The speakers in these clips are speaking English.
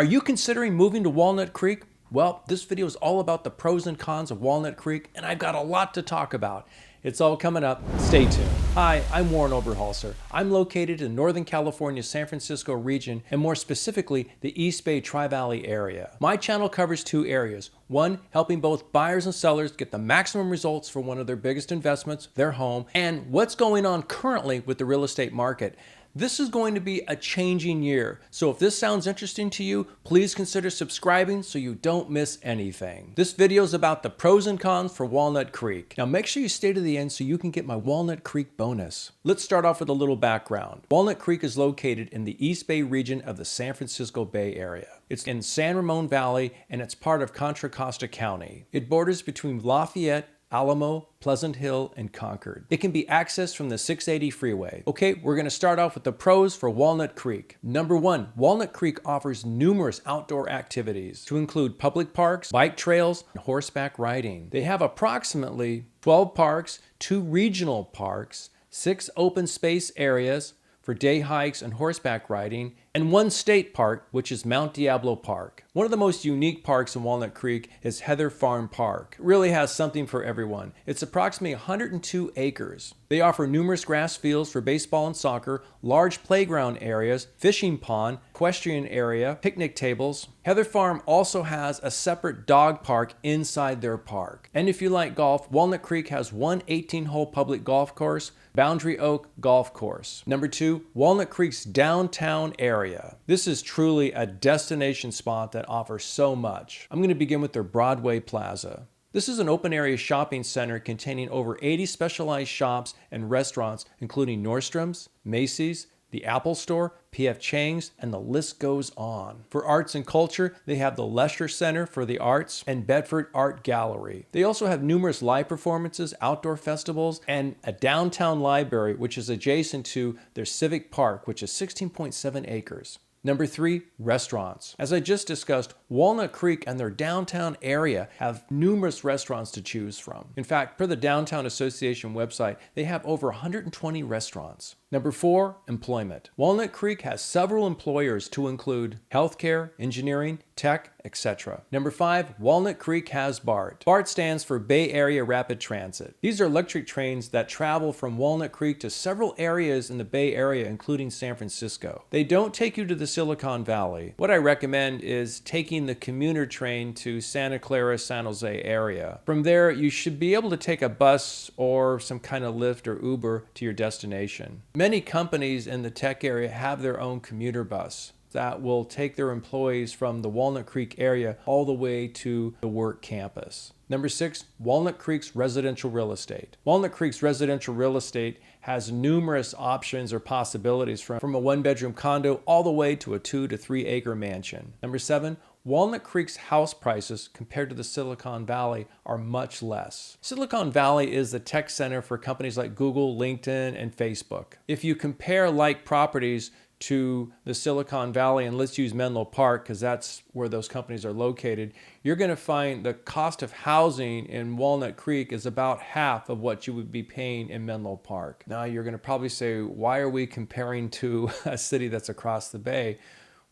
Are you considering moving to Walnut Creek? Well, this video is all about the pros and cons of Walnut Creek, and I've got a lot to talk about. It's all coming up. Stay tuned. Hi, I'm Warren Oberholser. I'm located in Northern California's San Francisco region, and more specifically, the East Bay Tri-Valley area. My channel covers two areas. One, helping both buyers and sellers get the maximum results for one of their biggest investments, their home, and what's going on currently with the real estate market. This is going to be a changing year, so if this sounds interesting to you, please consider subscribing so you don't miss anything. This video is about the pros and cons for Walnut Creek. Now make sure you stay to the end so you can get my Walnut Creek bonus. Let's start off with a little background. Walnut Creek is located in the East Bay region of the San Francisco Bay Area. It's in San Ramon Valley and it's part of Contra Costa County. It borders between Lafayette, Alamo, Pleasant Hill, and Concord. It can be accessed from the 680 freeway. Okay, we're going to start off with the pros for Walnut Creek. Number one, Walnut Creek offers numerous outdoor activities to include public parks, bike trails, and horseback riding. They have approximately 12 parks, 2 regional parks, 6 open space areas for day hikes and horseback riding, and 1 state park, which is Mount Diablo Park. One of the most unique parks in Walnut Creek is Heather Farm Park. It really has something for everyone. It's approximately 102 acres. They offer numerous grass fields for baseball and soccer, large playground areas, fishing pond, equestrian area, picnic tables. Heather Farm also has a separate dog park inside their park. And if you like golf, Walnut Creek has 1 18-hole public golf course, Boundary Oak Golf Course. Number 2, Walnut Creek's downtown area. This is truly a destination spot that offers so much. I'm going to begin with their Broadway Plaza. This is an open area shopping center containing over 80 specialized shops and restaurants, including Nordstrom's, Macy's, the Apple Store, P.F. Chang's, and the list goes on. For arts and culture, they have the Leisure Center for the Arts and Bedford Art Gallery. They also have numerous live performances, outdoor festivals, and a downtown library, which is adjacent to their Civic Park, which is 16.7 acres. Number 3, restaurants. As I just discussed, Walnut Creek and their downtown area have numerous restaurants to choose from. In fact, per the Downtown Association website, they have over 120 restaurants. Number 4, employment. Walnut Creek has several employers to include healthcare, engineering, tech, etc. Number 5, Walnut Creek has BART. BART stands for Bay Area Rapid Transit. These are electric trains that travel from Walnut Creek to several areas in the Bay Area, including San Francisco. They don't take you to the Silicon Valley. What I recommend is taking the commuter train to Santa Clara, San Jose area. From there, you should be able to take a bus or some kind of Lyft or Uber to your destination. Many companies in the tech area have their own commuter bus that will take their employees from the Walnut Creek area all the way to the work campus. Number 6, Walnut Creek's residential real estate. Walnut Creek's residential real estate has numerous options or possibilities from a 1-bedroom condo all the way to a 2 to 3 acre mansion. Number 7, Walnut Creek's house prices compared to the Silicon Valley are much less. Silicon Valley is the tech center for companies like Google, LinkedIn, and Facebook. If you compare like properties to the Silicon Valley, and let's use Menlo Park because that's where those companies are located, you're going to find the cost of housing in Walnut Creek is about half of what you would be paying in Menlo Park. Now you're going to probably say, why are we comparing to a city that's across the bay?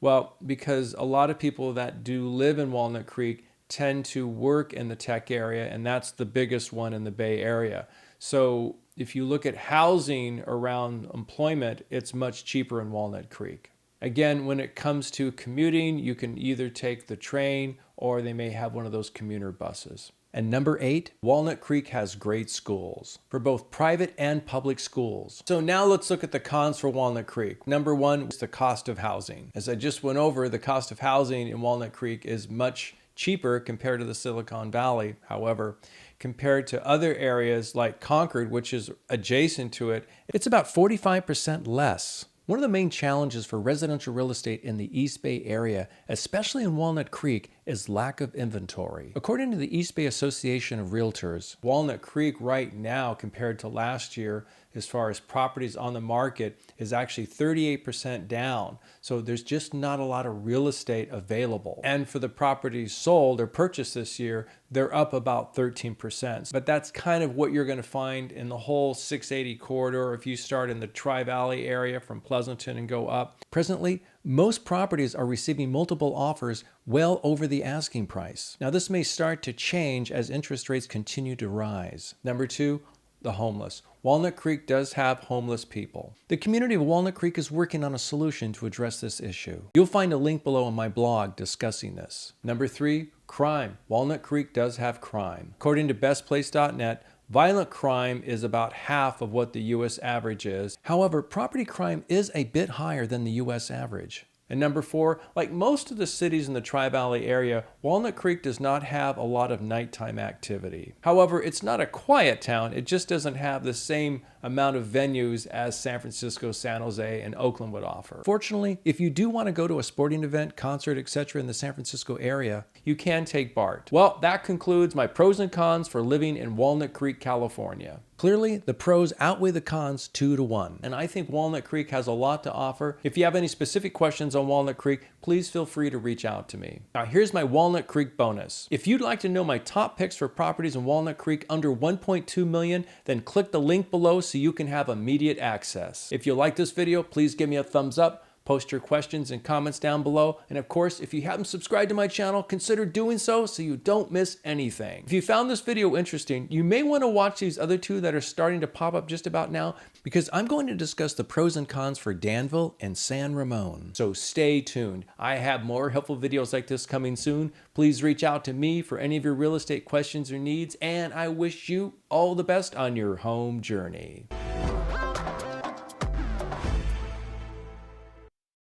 Well, because a lot of people that do live in Walnut Creek tend to work in the tech area, and that's the biggest one in the Bay Area. So if you look at housing around employment, it's much cheaper in Walnut Creek. Again, when it comes to commuting, you can either take the train or they may have one of those commuter buses. And number 8, Walnut Creek has great schools for both private and public schools. So now let's look at the cons for Walnut Creek. Number 1 is the cost of housing. As I just went over, the cost of housing in Walnut Creek is much cheaper compared to the Silicon Valley. However, compared to other areas like Concord, which is adjacent to it, it's about 45% less. One of the main challenges for residential real estate in the East Bay area, especially in Walnut Creek, is lack of inventory. According to the East Bay Association of Realtors, Walnut Creek right now compared to last year, as far as properties on the market, is actually 38% down. So there's just not a lot of real estate available. And for the properties sold or purchased this year, they're up about 13%. But that's kind of what you're going to find in the whole 680 corridor if you start in the Tri-Valley area from Pleasanton and go up. Presently, Most properties are receiving multiple offers well over the asking price. Now, this may start to change as interest rates continue to rise. Number 2, the homeless. Walnut Creek does have homeless people. The community of Walnut Creek is working on a solution to address this issue. You'll find a link below on my blog discussing this. Number 3, crime. Walnut Creek does have crime. According to bestplace.net, violent crime is about half of what the U.S. average is. However, property crime is a bit higher than the U.S. average. And number 4, like most of the cities in the Tri-Valley area, Walnut Creek does not have a lot of nighttime activity. However, it's not a quiet town, it just doesn't have the same amount of venues as San Francisco, San Jose, and Oakland would offer. Fortunately, if you do want to go to a sporting event, concert, etc. in the San Francisco area, you can take BART. Well, that concludes my pros and cons for living in Walnut Creek, California. Clearly, the pros outweigh the cons 2-to-1, and I think Walnut Creek has a lot to offer. If you have any specific questions on Walnut Creek, please feel free to reach out to me. Now, here's my Walnut Creek bonus. If you'd like to know my top picks for properties in Walnut Creek under $1.2 million, then click the link below so you can have immediate access. If you like this video, please give me a thumbs up. Post your questions and comments down below. And of course, if you haven't subscribed to my channel, consider doing so you don't miss anything. If you found this video interesting, you may want to watch these other 2 that are starting to pop up just about now, because I'm going to discuss the pros and cons for Danville and San Ramon. So stay tuned. I have more helpful videos like this coming soon. Please reach out to me for any of your real estate questions or needs, and I wish you all the best on your home journey.